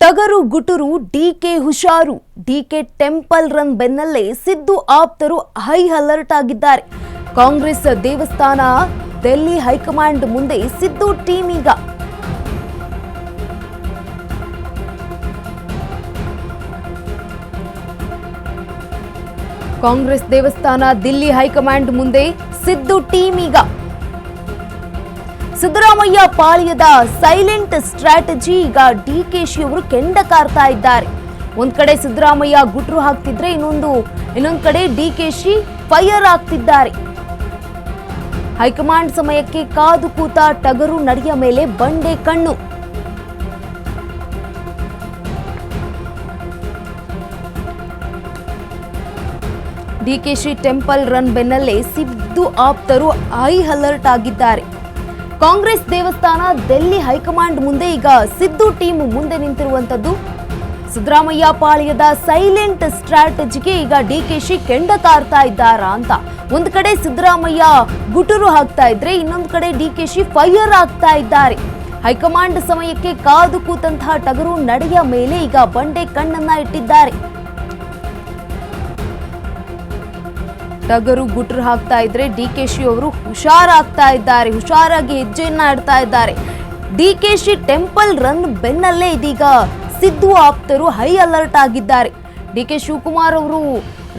ಟಗರು ಗುಟುರು ಡಿಕೆ ಹುಷಾರು. DK temple run ಬೆನ್ನಲ್ಲೇ ಸಿದ್ದು ಆಪ್ತರು ಹೈ ಅಲರ್ಟ್ ಆಗಿದ್ದಾರೆ. ಕಾಂಗ್ರೆಸ್ ದೇವಸ್ಥಾನ ಡೆಲ್ಲಿ ಹೈಕಮಾಂಡ್ ಮುಂದೆ ಸಿದ್ದು ಟೀಮ್ ಈಗ. ಕಾಂಗ್ರೆಸ್ ದೇವಸ್ಥಾನ ದಿಲ್ಲಿ ಹೈಕಮಾಂಡ್ ಮುಂದೆ ಸಿದ್ದು ಟೀಮ್ ಈಗ. ಸಿದ್ದರಾಮಯ್ಯ ಪಾಳ್ಯದ ಸೈಲೆಂಟ್ ಸ್ಟ್ರಾಟಜಿ ಈಗ ಡಿಕೆಶಿ ಅವರು ಕೆಂಡ ಕಾರ್ತಾ ಇದ್ದಾರೆ. ಒಂದ್ ಕಡೆ ಸಿದ್ದರಾಮಯ್ಯ ಗುಟ್ರು ಹಾಕ್ತಿದ್ರೆ ಇನ್ನೊಂದ್ ಕಡೆ ಡಿಕೆಶಿ ಫೈರ್ ಆಗ್ತಿದ್ದಾರೆ. ಹೈಕಮಾಂಡ್ ಸಮಯಕ್ಕೆ ಕಾದು ಕೂತ ಟಗರು ನಡೆಯ ಮೇಲೆ ಬಂಡೆ ಕಣ್ಣು. ಡಿಕೆಶಿ ಟೆಂಪಲ್ ರನ್ ಬೆನ್ನಲ್ಲೇ ಸಿದ್ದು ಆಪ್ತರು ಹೈ ಅಲರ್ಟ್ ಆಗಿದ್ದಾರೆ. ಕಾಂಗ್ರೆಸ್ ದೇವಸ್ಥಾನ ಡೆಲ್ಲಿ ಹೈಕಮಾಂಡ್ ಮುಂದೆ ಈಗ ಸಿದ್ದು ಟೀಮ್ ಮುಂದೆ ನಿಂತಿರುವಂತದ್ದು. ಸಿದ್ದರಾಮಯ್ಯ ಪಾಳ್ಯದ ಸೈಲೆಂಟ್ ಸ್ಟ್ರಾಟಜಿಗೆ ಈಗ ಡಿಕೆಶಿ ಕೆಂಡ ಕಾರ್ತಾ ಇದ್ದಾರಾ ಅಂತ. ಒಂದ್ ಕಡೆ ಸಿದ್ದರಾಮಯ್ಯ ಗುಟುರು ಹಾಕ್ತಾ ಇದ್ರೆ ಇನ್ನೊಂದು ಕಡೆ ಡಿಕೆಶಿ ಫೈರ್ ಆಗ್ತಾ ಇದ್ದಾರೆ. ಹೈಕಮಾಂಡ್ ಸಮಯಕ್ಕೆ ಕಾದು ಕೂತಂತಹ ಟಗರು ನಡೆಯ ಮೇಲೆ ಈಗ ಬಂಡೆ ಕಣ್ಣನ್ನ ಇಟ್ಟಿದ್ದಾರೆ. ಟಗರು ಗುಟ್ರು ಹಾಕ್ತಾ ಇದ್ರೆ ಡಿಕೆಶಿ ಅವರು ಹುಷಾರಾಗ್ತಾ ಇದ್ದಾರೆ, ಹುಷಾರಾಗಿ ಹೆಜ್ಜೆಯನ್ನ ಇಡ್ತಾ ಇದ್ದಾರೆ. ಡಿಕೆಶಿ ಟೆಂಪಲ್ ರನ್ ಬೆನ್ನಲ್ಲೇ ಇದೀಗ ಸಿದ್ದು ಆಪ್ತರು ಹೈ ಅಲರ್ಟ್ ಆಗಿದ್ದಾರೆ. ಡಿಕೆ ಶಿವಕುಮಾರ್ ಅವರು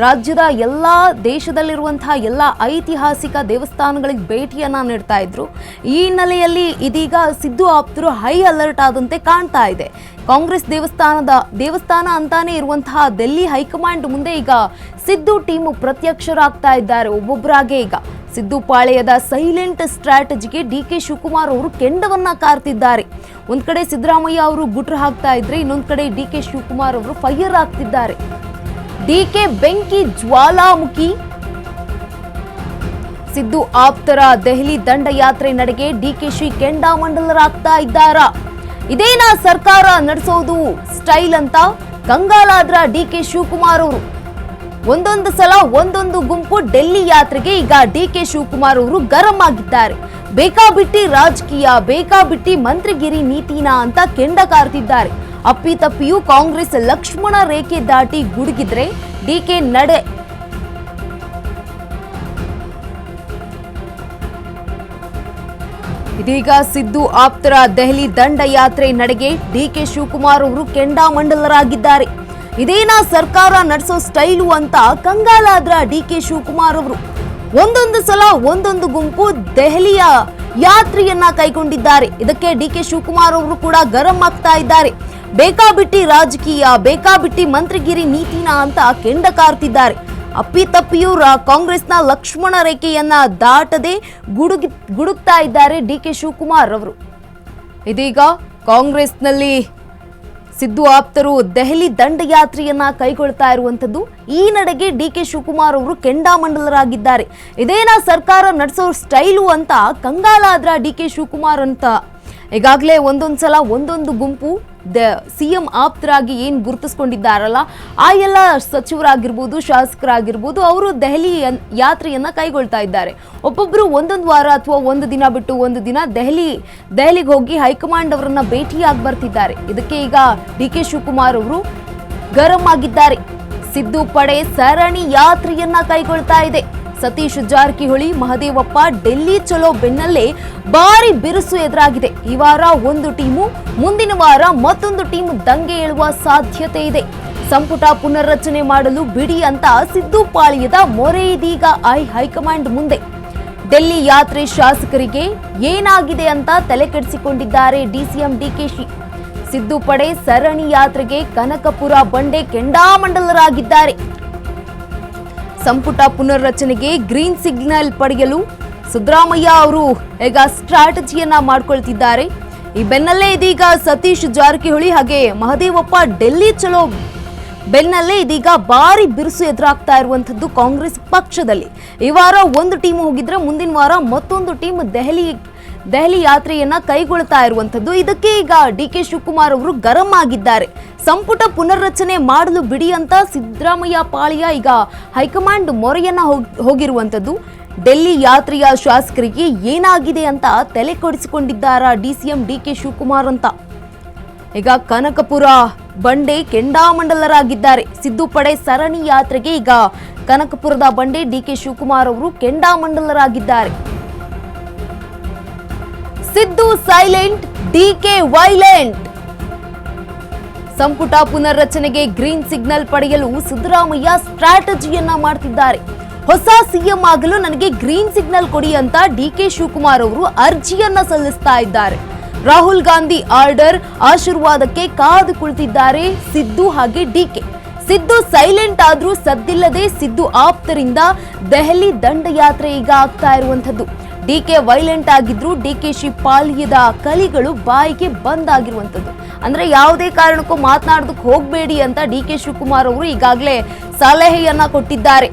ರಾಜ್ಯದ ಎಲ್ಲಾ ದೇಶದಲ್ಲಿರುವಂತಹ ಎಲ್ಲ ಐತಿಹಾಸಿಕ ದೇವಸ್ಥಾನಗಳಿಗೆ ಭೇಟಿಯನ್ನ ನೀಡ್ತಾ ಇದ್ರು. ಈ ಹಿನ್ನೆಲೆಯಲ್ಲಿ ಇದೀಗ ಸಿದ್ದು ಆಪ್ತರು ಹೈ ಅಲರ್ಟ್ ಆದಂತೆ ಕಾಣ್ತಾ ಇದೆ. ಕಾಂಗ್ರೆಸ್ ದೇವಸ್ಥಾನ ಅಂತಾನೆ ಇರುವಂತಹ ಡೆಲ್ಲಿ ಹೈಕಮಾಂಡ್ ಮುಂದೆ ಈಗ ಸಿದ್ದು ಟೀಮ್ ಪ್ರತ್ಯಕ್ಷರಾಗ್ತಾ ಇದ್ದಾರೆ ಒಬ್ಬೊಬ್ಬರಾಗೆ. ಈಗ ಸಿದ್ದು ಪಾಳ್ಯದ ಸೈಲೆಂಟ್ ಸ್ಟ್ರಾಟಜಿಗೆ ಡಿಕೆ ಶಿವಕುಮಾರ್ ಅವರು ಕೆಂಡವನ್ನ ಕಾರ್ತಿದ್ದಾರೆ. ಒಂದ್ ಕಡೆ ಸಿದ್ದರಾಮಯ್ಯ ಅವರು ಗುಟ್ರು ಹಾಕ್ತಾ ಇದ್ರೆ ಇನ್ನೊಂದ್ ಕಡೆ ಡಿಕೆ ಶಿವಕುಮಾರ್ ಅವರು ಫೈರ್ ಆಗ್ತಿದ್ದಾರೆ. ಡಿಕೆ ಬೆಂಕಿ ಜ್ವಾಲಾಮುಖಿ. ಸಿದ್ದು ಆಪ್ತರ ದೆಹಲಿ ದಂಡಯಾತ್ರೆ ನಡೆಗೆ ಡಿಕೆಶಿ ಕೆಂಡಾಮಂಡಲರಾಗ್ತಾ ಇದ್ದಾರಾ? ಇದೇನಾ ಸರ್ಕಾರ ನಡೆಸೋದು ಸ್ಟೈಲ್ ಅಂತ ಕಂಗಾಲಾದ್ರ ಡಿಕೆ ಶಿವಕುಮಾರ್ ಅವರು. ಒಂದೊಂದು ಸಲ ಒಂದೊಂದು ಗುಂಪು ಡೆಲ್ಲಿ ಯಾತ್ರೆಗೆ ಈಗ ಡಿಕೆ ಶಿವಕುಮಾರ್ ಅವರು ಗರಂ ಆಗಿದ್ದಾರೆ. ಬೇಕಾಬಿಟ್ಟಿ ರಾಜಕೀಯ, ಬೇಕಾಬಿಟ್ಟಿ ಮಂತ್ರಿಗಿರಿ ನೀತಿನಾ ಅಂತ ಕೆಂಡ ಕಾರ್ತಿದ್ದಾರೆ. ಅಪ್ಪಿತಪ್ಪಿಯೂ ಕಾಂಗ್ರೆಸ್ ಲಕ್ಷ್ಮಣ ರೇಖೆ ದಾಟಿ ಗುಡುಗಿದ್ರೆ ಡಿಕೆ ನಡೆ. ಇದೀಗ ಸಿದ್ದು ಆಪ್ತರ ದೆಹಲಿ ದಂಡಯಾತ್ರೆ ನಡೆಗೆ ಡಿಕೆ ಶಿವಕುಮಾರ್ ಅವರು ಕೆಂಡಾಮಂಡಲರಾಗಿದ್ದಾರೆ. ಇದೇನಾ ಸರ್ಕಾರ ನಡೆಸೋ ಸ್ಟೈಲು ಅಂತ ಕಂಗಾಲಾದ್ರ ಡಿಕೆ ಶಿವಕುಮಾರ್ ಅವರು. ಒಂದೊಂದು ಸಲ ಒಂದೊಂದು ಗುಂಪು ದೆಹಲಿಯ ಯಾತ್ರೆಯನ್ನ ಕೈಗೊಂಡಿದ್ದಾರೆ. ಇದಕ್ಕೆ ಡಿಕೆ ಶಿವಕುಮಾರ್ ಅವರು ಕೂಡ ಗರಂ ಆಗ್ತಾ ಇದ್ದಾರೆ. ಬೇಕಾಬಿಟ್ಟಿ ರಾಜಕೀಯ, ಬೇಕಾಬಿಟ್ಟಿ ಮಂತ್ರಿಗಿರಿ ನೀತಿನಾ ಅಂತ ಕೆಂಡ ಕಾರ್ತಿದ್ದಾರೆ. ಅಪ್ಪಿತಪ್ಪಿಯೂ ಕಾಂಗ್ರೆಸ್ನ ಲಕ್ಷ್ಮಣ ರೇಖೆಯನ್ನ ದಾಟದೆ ಗುಡುಕ್ತಾ ಇದ್ದಾರೆ ಡಿಕೆ ಶಿವಕುಮಾರ್ ಅವರು. ಇದೀಗ ಕಾಂಗ್ರೆಸ್ನಲ್ಲಿ ಸಿದ್ದು ಆಪ್ತರು ದೆಹಲಿ ದಂಡಯಾತ್ರೆಯನ್ನ ಕೈಗೊಳ್ತಾ ಇರುವಂತದ್ದು. ಈ ನಡೆಗೆ ಡಿಕೆ ಶಿವಕುಮಾರ್ ಅವರು ಕೆಂಡಾಮಂಡಲರಾಗಿದ್ದಾರೆ. ಇದೇನಾ ಸರ್ಕಾರ ನಡೆಸೋ ಸ್ಟೈಲು ಅಂತ ಕಂಗಾಲಾದ್ರ ಡಿಕೆ ಶಿವಕುಮಾರ್ ಅಂತ. ಈಗಾಗಲೇ ಒಂದೊಂದ್ಸಲ ಒಂದೊಂದು ಗುಂಪು ಸಿಎಂ ಆಪ್ತರಾಗಿ ಏನ್ ಗುರುತಿಸ್ಕೊಂಡಿದ್ದಾರಲ್ಲ, ಆ ಎಲ್ಲ ಸಚಿವರಾಗಿರ್ಬೋದು, ಶಾಸಕರಾಗಿರ್ಬೋದು, ಅವರು ದೆಹಲಿ ಯಾತ್ರೆಯನ್ನ ಕೈಗೊಳ್ತಾ ಇದ್ದಾರೆ. ಒಬ್ಬೊಬ್ರು ಒಂದೊಂದು ವಾರ ಅಥವಾ ಒಂದು ದಿನ ಬಿಟ್ಟು ಒಂದು ದಿನ ದೆಹಲಿಗೆ ಹೋಗಿ ಹೈಕಮಾಂಡ್ ಅವರನ್ನ ಭೇಟಿಯಾಗಿ ಬರ್ತಿದ್ದಾರೆ. ಇದಕ್ಕೆ ಈಗ ಡಿಕೆ ಶಿವಕುಮಾರ್ ಅವರು ಗರಂ ಆಗಿದ್ದಾರೆ. ಸಿದ್ದು ಪಡೆ ಸರಣಿ ಯಾತ್ರೆಯನ್ನ ಕೈಗೊಳ್ತಾ ಇದೆ. ಸತೀಶ್ ಜಾರಕಿಹೊಳಿ, ಮಹದೇವಪ್ಪ ಡೆಲ್ಲಿ ಚಲೋ ಬೆನ್ನಲ್ಲೇ ಭಾರಿ ಬಿರುಸು ಎದುರಾಗಿದೆ. ಈ ವಾರ ಒಂದು ಟೀಮು, ಮುಂದಿನ ವಾರ ಮತ್ತೊಂದು ಟೀಮ್ ದಂಗೆ ಏಳುವ ಸಾಧ್ಯತೆ ಇದೆ. ಸಂಪುಟ ಪುನರ್ರಚನೆ ಮಾಡಲು ಬಿಡಿ ಅಂತ ಸಿದ್ದು ಪಾಳ್ಯದ ಮೊರೆ ಇದೀಗ ಹೈಕಮಾಂಡ್ ಮುಂದೆ. ಡೆಲ್ಲಿ ಯಾತ್ರೆ ಶಾಸಕರಿಗೆ ಏನಾಗಿದೆ ಅಂತ ತಲೆ ಕೆಡಿಸಿಕೊಂಡಿದ್ದಾರೆ ಡಿಸಿಎಂ ಡಿಕೆಶಿ. ಸಿದ್ದು ಪಡೆ ಸರಣಿ ಯಾತ್ರೆಗೆ ಕನಕಪುರ ಬಂಡೆ ಕೆಂಡಾಮಂಡಲರಾಗಿದ್ದಾರೆ. ಸಂಪುಟ ಪುನರ್ರಚನೆಗೆ ಗ್ರೀನ್ ಸಿಗ್ನಲ್ ಪಡೆಯಲು ಸಿದ್ದರಾಮಯ್ಯ ಅವರು ಈಗ ಸ್ಟ್ರಾಟಜಿಯನ್ನ ಮಾಡ್ಕೊಳ್ತಿದ್ದಾರೆ. ಈ ಬೆನ್ನಲ್ಲೇ ಇದೀಗ ಸತೀಶ್ ಜಾರಕಿಹೊಳಿ ಹಾಗೆ ಮಹದೇವಪ್ಪ ಡೆಲ್ಲಿ ಚಲೋ ಬೆನ್ನಲ್ಲೇ ಇದೀಗ ಭಾರಿ ಬಿರುಸು ಎದುರಾಗ್ತಾ ಇರುವಂತದ್ದು ಕಾಂಗ್ರೆಸ್ ಪಕ್ಷದಲ್ಲಿ. ಈ ವಾರ ಒಂದು ಟೀಮ್ ಹೋಗಿದ್ರೆ ಮುಂದಿನ ವಾರ ಮತ್ತೊಂದು ಟೀಮ್ ದೆಹಲಿ ಯಾತ್ರೆಯನ್ನ ಕೈಗೊಳ್ತಾ ಇರುವಂತದ್ದು. ಇದಕ್ಕೆ ಈಗ ಡಿಕೆ ಶಿವಕುಮಾರ್ ಅವರು ಗರಂ ಆಗಿದ್ದಾರೆ. ಸಂಪುಟ ಪುನರ್ರಚನೆ ಮಾಡಲು ಬಿಡಿ ಅಂತ ಸಿದ್ದರಾಮಯ್ಯ ಪಾಳ್ಯ ಈಗ ಹೈಕಮಾಂಡ್ ಮೊರೆಯನ್ನ ಹೋಗಿರುವಂತದ್ದು. ಡೆಲ್ಲಿ ಯಾತ್ರೆಯ ಶಾಸಕರಿಗೆ ಏನಾಗಿದೆ ಅಂತ ತಲೆ ಕೊಡಿಸಿಕೊಂಡಿದ್ದಾರಾ ಡಿಸಿಎಂ ಡಿಕೆ ಶಿವಕುಮಾರ್ ಅಂತ. ಈಗ ಕನಕಪುರ ಬಂಡೆ ಕೆಂಡಾಮಂಡಲರಾಗಿದ್ದಾರೆ. ಸಿದ್ದು ಪಡೆ ಸರಣಿ ಯಾತ್ರೆಗೆ ಈಗ ಕನಕಪುರದ ಬಂಡೆ ಡಿಕೆ ಶಿವಕುಮಾರ್ ಅವರು ಕೆಂಡಾಮಂಡಲರಾಗಿದ್ದಾರೆ. Siddu silent, DK violent. ಸಂಪುಟ ಪುನರ್ರಚನೆಗೆ ಗ್ರೀನ್ ಸಿಗ್ನಲ್ ಪಡೆಯಲು ಸಿದ್ದರಾಮಯ್ಯ ಸ್ಟ್ರಾಟಜಿಯನ್ನ ಮಾಡ್ತಿದ್ದಾರೆ. ಹೊಸ ಸಿಎಂ ಆಗಲು ನನಗೆ ಗ್ರೀನ್ ಸಿಗ್ನಲ್ ಕೊಡಿ ಅಂತ ಡಿಕೆ ಶಿವಕುಮಾರ್ ಅವರು ಅರ್ಜಿಯನ್ನ ಸಲ್ಲಿಸ್ತಾ ಇದ್ದಾರೆ. ರಾಹುಲ್ ಗಾಂಧಿ ಆರ್ಡರ್ ಆಶೀರ್ವಾದಕ್ಕೆ ಕಾದು ಕುಳಿತಿದ್ದಾರೆ ಸಿದ್ದು ಹಾಗೆ ಡಿಕೆ. ಸಿದ್ದು ಸೈಲೆಂಟ್ ಆದ್ರೂ ಸದ್ದಿಲ್ಲದೆ ಸಿದ್ದು ಆಪ್ತರಿಂದ ದೆಹಲಿ ದಂಡಯಾತ್ರೆ ಈಗ ಆಗ್ತಾ ಇರುವಂತದ್ದು. ಡಿಕೆ ವೈಲೆಂಟ್ ಆಗಿದ್ರು ಡಿಕೆಶಿ ಪಾಳ್ಯದ ಕಲಿಗಳು ಬಾಯಿಗೆ ಬಂದಾಗಿರುವಂತದ್ದು. ಅಂದ್ರೆ ಯಾವುದೇ ಕಾರಣಕ್ಕೂ ಮಾತನಾಡೋದಕ್ಕೆ ಹೋಗಬೇಡಿ ಅಂತ ಡಿಕೆ ಶಿವಕುಮಾರ್ ಅವರು ಈಗಾಗಲೇ ಸಲಹೆಯನ್ನ ಕೊಟ್ಟಿದ್ದಾರೆ.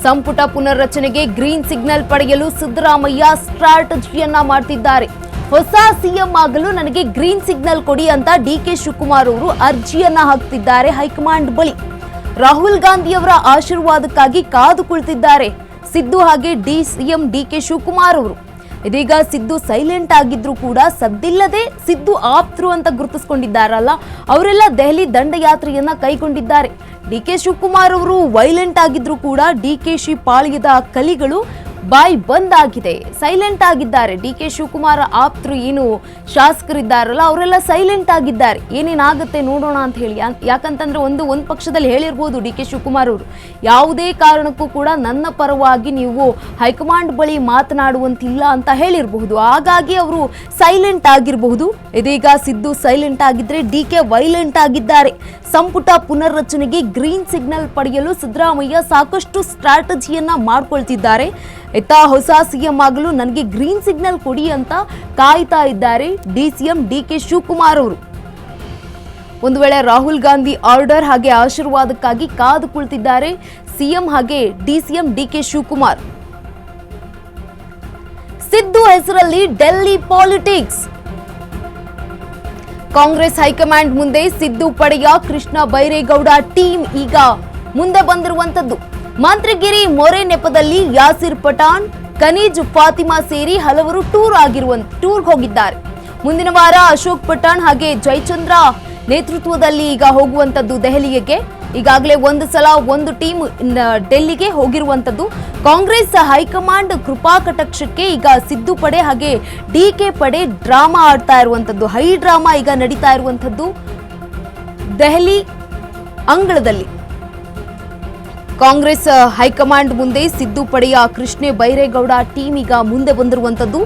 ಸಂಪುಟ ಪುನರ್ರಚನೆಗೆ ಗ್ರೀನ್ ಸಿಗ್ನಲ್ ಪಡೆಯಲು ಸಿದ್ದರಾಮಯ್ಯ ಸ್ಟ್ರಾಟಜಿಯನ್ನ ಮಾಡ್ತಿದ್ದಾರೆ. ಹೊಸ ಸಿಎಂ ಆಗಲು ನನಗೆ ಗ್ರೀನ್ ಸಿಗ್ನಲ್ ಕೊಡಿ ಅಂತ ಡಿಕೆ ಶಿವಕುಮಾರ್ ಅವರು ಅರ್ಜಿಯನ್ನ ಹಾಕ್ತಿದ್ದಾರೆ ಹೈಕಮಾಂಡ್ ಬಳಿ. ರಾಹುಲ್ ಗಾಂಧಿ ಅವರ ಆಶೀರ್ವಾದಕ್ಕಾಗಿ ಕಾದು ಕುಳಿತಿದ್ದಾರೆ ಸಿದ್ದು ಹಾಗೆ ಸಿಎಂ ಡಿಕೆ ಶಿವಕುಮಾರ್ ಅವರು. ಇದೀಗ ಸಿದ್ದು ಸೈಲೆಂಟ್ ಆಗಿದ್ರು ಕೂಡ ಸದ್ದಿಲ್ಲದೆ ಸಿದ್ದು ಆಪ್ತರು ಅಂತ ಗುರುತಿಸಿಕೊಂಡಿದ್ದಾರಲ್ಲ, ಅವರೆಲ್ಲ ದೆಹಲಿ ದಂಡಯಾತ್ರೆಯನ್ನ ಕೈಗೊಂಡಿದ್ದಾರೆ. ಡಿಕೆ ಶಿವಕುಮಾರ್ ಅವರು ವೈಲೆಂಟ್ ಆಗಿದ್ರು ಕೂಡ ಡಿಕೆಶಿ ಪಾಳ್ಯದ ಕಲಿಗಳು ಬಾಯಿ ಬಂದಾಗಿದೆ, ಸೈಲೆಂಟ್ ಆಗಿದ್ದಾರೆ. ಡಿಕೆ ಶಿವಕುಮಾರ್ ಆಪ್ತರು ಏನು ಶಾಸಕರಿದ್ದಾರಲ್ಲ ಅವರೆಲ್ಲ ಸೈಲೆಂಟ್ ಆಗಿದ್ದಾರೆ. ಏನೇನಾಗುತ್ತೆ ನೋಡೋಣ ಅಂತ ಹೇಳಿ. ಯಾಕಂತಂದ್ರೆ ಒಂದು ಪಕ್ಷದಲ್ಲಿ ಹೇಳಿರ್ಬೋದು ಡಿಕೆ ಶಿವಕುಮಾರ್ ಅವರು, ಯಾವುದೇ ಕಾರಣಕ್ಕೂ ಕೂಡ ನನ್ನ ಪರವಾಗಿ ನೀವು ಹೈಕಮಾಂಡ್ ಬಳಿ ಮಾತನಾಡುವಂತಿಲ್ಲ ಅಂತ ಹೇಳಿರಬಹುದು. ಹಾಗಾಗಿ ಅವರು ಸೈಲೆಂಟ್ ಆಗಿರಬಹುದು. ಇದೀಗ ಸಿದ್ದು ಸೈಲೆಂಟ್ ಆಗಿದ್ರೆ ಡಿಕೆ ವೈಲೆಂಟ್ ಆಗಿದ್ದಾರೆ. ಸಂಪುಟ ಪುನರ್ರಚನೆಗೆ ಗ್ರೀನ್ ಸಿಗ್ನಲ್ ಪಡೆಯಲು ಸಿದ್ದರಾಮಯ್ಯ ಸಾಕಷ್ಟು ಸ್ಟ್ರಾಟಜಿಯನ್ನ ಮಾಡ್ಕೊಳ್ತಿದ್ದಾರೆ. ಇತ್ತ ಹೊಸ ಸಿಎಂ ಆಗಲು ನನಗೆ ಗ್ರೀನ್ ಸಿಗ್ನಲ್ ಕೊಡಿ ಅಂತ ಕಾಯ್ತಾ ಇದ್ದಾರೆ ಸಿಎಂ ಡಿಕೆ ಶಿವಕುಮಾರ್ ಅವರು. ಒಂದು ವೇಳೆ ರಾಹುಲ್ ಗಾಂಧಿ ಆರ್ಡರ್ ಹಾಗೆ ಆಶೀರ್ವಾದಕ್ಕಾಗಿ ಕಾದು ಕುಳಿತಿದ್ದಾರೆ ಸಿಎಂ ಹಾಗೆ ಸಿಎಂ ಡಿಕೆ ಶಿವಕುಮಾರ್. ಸಿದ್ದು ಹೆಸರಲ್ಲಿ ಡೆಲ್ಲಿ ಪಾಲಿಟಿಕ್ಸ್. ಕಾಂಗ್ರೆಸ್ ಹೈಕಮಾಂಡ್ ಮುಂದೆ ಸಿದ್ದು ಪಡೆಯ ಕೃಷ್ಣ ಬೈರೇಗೌಡ ಟೀಮ್ ಈಗ ಮುಂದೆ ಬಂದಿರುವಂತದ್ದು. ಮಂತ್ರಿಗಿರಿ ಮೊರೆ ನೆಪದಲ್ಲಿ ಯಾಸಿರ್ ಪಠಾಣ್, ಕನೀಜ್ ಫಾತಿಮಾ ಸೇರಿ ಹಲವರು ಟೂರ್ ಹೋಗಿದ್ದಾರೆ. ಮುಂದಿನ ವಾರ ಅಶೋಕ್ ಪಠಾಣ್ ಹಾಗೆ ಜಯಚಂದ್ರ ನೇತೃತ್ವದಲ್ಲಿ ಈಗ ಹೋಗುವಂತದ್ದು ದೆಹಲಿಗೆ. ಈಗಾಗಲೇ ಒಂದು ಸಲ ಒಂದು ಟೀಮ್ ಡೆಲ್ಲಿಗೆ ಹೋಗಿರುವಂತದ್ದು. ಕಾಂಗ್ರೆಸ್ ಹೈಕಮಾಂಡ್ ಕೃಪಾ ಕಟಾಕ್ಷಕ್ಕೆ ಈಗ ಸಿದ್ದು ಪಡೆ ಹಾಗೆ ಡಿಕೆ ಪಡೆ ಡ್ರಾಮಾ ಆಡ್ತಾ ಇರುವಂತದ್ದು. ಹೈ ಡ್ರಾಮಾ ಈಗ ನಡೀತಾ ಇರುವಂತದ್ದು ದೆಹಲಿ ಅಂಗಳದಲ್ಲಿ. ಕಾಂಗ್ರೆಸ್ ಹೈಕಮಾಂಡ್ ಮುಂದೆ ಸಿದ್ದು ಪಡೆಯ ಕೃಷ್ಣ ಬೈರೇಗೌಡ ಟೀಮ್ ಈಗ ಮುಂದೆ ಬಂದಿರುವಂತದ್ದು.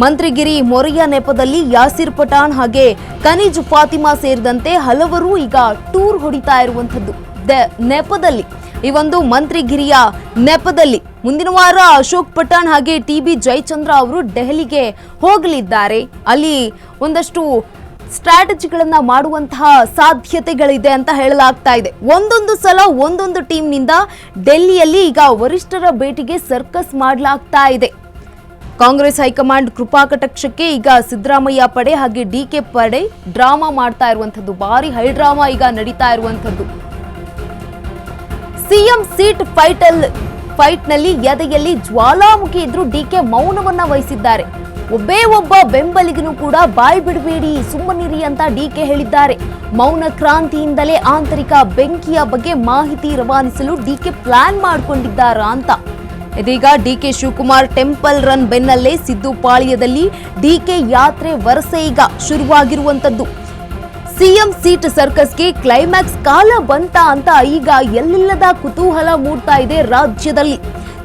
ಮಂತ್ರಿಗಿರಿ ಮೊರೆಯ ನೆಪದಲ್ಲಿ ಯಾಸಿರ್ ಪಠಾಣ್ ಹಾಗೆ ಕನೀಜ್ ಫಾತಿಮಾ ಸೇರಿದಂತೆ ಹಲವರು ಈಗ ಟೂರ್ ಹೊಡಿತಾ ಇರುವಂತದ್ದು ನೆಪದಲ್ಲಿ. ಈ ಒಂದು ಮಂತ್ರಿಗಿರಿಯ ನೆಪದಲ್ಲಿ ಮುಂದಿನ ವಾರ ಅಶೋಕ್ ಪಠಾಣ್ ಹಾಗೆ ಟಿಬಿ ಜಯಚಂದ್ರ ಅವರು ಡೆಹಲಿಗೆ ಹೋಗಲಿದ್ದಾರೆ. ಅಲ್ಲಿ ಒಂದಷ್ಟು ಸ್ಟ್ರಾಟಜಿಗಳನ್ನ ಮಾಡುವಂತಹ ಸಾಧ್ಯತೆಗಳಿದೆ ಅಂತ ಹೇಳಲಾಗ್ತಾ ಇದೆ. ಒಂದೊಂದು ಸಲ ಒಂದೊಂದು ಟೀಮ್ನಿಂದ ಡೆಲ್ಲಿಯಲ್ಲಿ ಈಗ ವರಿಷ್ಠರ ಭೇಟಿಗೆ ಸರ್ಕಸ್ ಮಾಡಲಾಗ್ತಾ ಇದೆ. ಕಾಂಗ್ರೆಸ್ ಹೈಕಮಾಂಡ್ ಕೃಪಾ ಕಟಾಕ್ಷಕ್ಕೆ ಈಗ ಸಿದ್ದರಾಮಯ್ಯ ಪಡೆ ಹಾಗೆ ಡಿಕೆ ಪಡೆ ಡ್ರಾಮಾ ಮಾಡ್ತಾ ಇರುವಂತದ್ದು. ಭಾರಿ ಹೈ ಡ್ರಾಮಾ ಈಗ ನಡೀತಾ ಇರುವಂತದ್ದು. ಸಿಎಂ ಸೀಟ್ ಫೈಟ್ನಲ್ಲಿ ಎದೆಯಲ್ಲಿ ಜ್ವಾಲಾಮುಖಿ ಇದ್ರು ಡಿಕೆ ಮೌನವನ್ನ ವಹಿಸಿದ್ದಾರೆ. ಒಬ್ಬ ಬೆಂಬಲಿಗನು ಕೂಡ ಬಾಯಿ ಬಿಡಬೇಡಿ, ಸುಮ್ಮನಿರಿ ಅಂತ ಡಿಕೆ ಹೇಳಿದ್ದಾರೆ. ಮೌನ ಕ್ರಾಂತಿಯಿಂದಲೇ ಆಂತರಿಕ ಬೆಂಕಿಯ ಬಗ್ಗೆ ಮಾಹಿತಿ ರವಾನಿಸಲು ಡಿಕೆ ಪ್ಲಾನ್ ಮಾಡಿಕೊಂಡಿದ್ದಾರಾ ಅಂತ. ಇದೀಗ ಡಿಕೆ ಶಿವಕುಮಾರ್ ಟೆಂಪಲ್ ರನ್ ಬೆನ್ನಲ್ಲೇ ಸಿದ್ದು ಪಾಳ್ಯದಲ್ಲಿ ಡಿಕೆ ಯಾತ್ರೆ ವರಸೆ ಈಗ ಶುರುವಾಗಿರುವಂತದ್ದು. ಸಿಎಂ ಸೀಟ್ ಸರ್ಕಸ್ಗೆ ಕ್ಲೈಮ್ಯಾಕ್ಸ್ ಕಾಲ ಬಂತ ಅಂತ ಈಗ ಎಲ್ಲಿಲ್ಲದ ಕುತೂಹಲ ಮೂಡ್ತಾ ಇದೆ ರಾಜ್ಯದಲ್ಲಿ.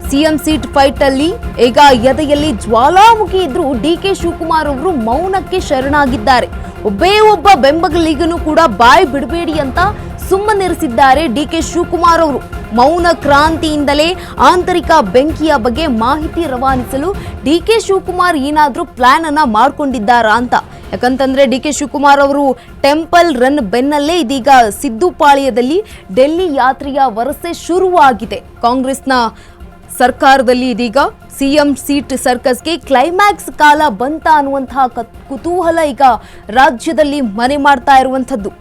ಸಿಎಂ ಸೀಟ್ ಫೈಟ್ ಅಲ್ಲಿ ಈಗ ಎದೆಯಲ್ಲಿ ಜ್ವಾಲಾಮುಖಿ ಇದ್ರು ಡಿಕೆ ಶಿವಕುಮಾರ್ ಅವರು ಮೌನಕ್ಕೆ ಶರಣಾಗಿದ್ದಾರೆ. ಒಬ್ಬ ಬೆಂಬಲಿಗನು ಕೂಡ ಬಾಯಿ ಬಿಡಬೇಡಿ ಅಂತ ಸುಮ್ಮನಿರಿಸಿದ್ದಾರೆ ಡಿಕೆ ಶಿವಕುಮಾರ್ ಅವರು. ಮೌನ ಕ್ರಾಂತಿಯಿಂದಲೇ ಆಂತರಿಕ ಬೆಂಕಿಯ ಬಗ್ಗೆ ಮಾಹಿತಿ ರವಾನಿಸಲು ಡಿಕೆ ಶಿವಕುಮಾರ್ ಏನಾದ್ರೂ ಪ್ಲಾನ್ ಅನ್ನ ಮಾಡ್ಕೊಂಡಿದ್ದಾರಾ ಅಂತ. ಯಾಕಂತಂದ್ರೆ ಡಿಕೆ ಶಿವಕುಮಾರ್ ಅವರು ಟೆಂಪಲ್ ರನ್ ಬೆನ್ನಲ್ಲೇ ಇದೀಗ ಸಿದ್ದು ಪಾಳ್ಯದಲ್ಲಿ ಡೆಲ್ಲಿ ಯಾತ್ರೆಯ ವರಸೆ ಶುರುವಾಗಿದೆ. ಕಾಂಗ್ರೆಸ್ನ ಸರ್ಕಾರದಲ್ಲಿ ಇದೀಗ ಸಿಎಂ ಸೀಟ್ ಸರ್ಕಸ್ಗೆ ಕ್ಲೈಮ್ಯಾಕ್ಸ್ ಕಾಲ ಬಂತ ಅನ್ನುವಂತಹ ಕುತೂಹಲ ಈಗ ರಾಜ್ಯದಲ್ಲಿ ಮನೆ ಮಾಡ್ತಾ ಇರುವಂತದ್ದು.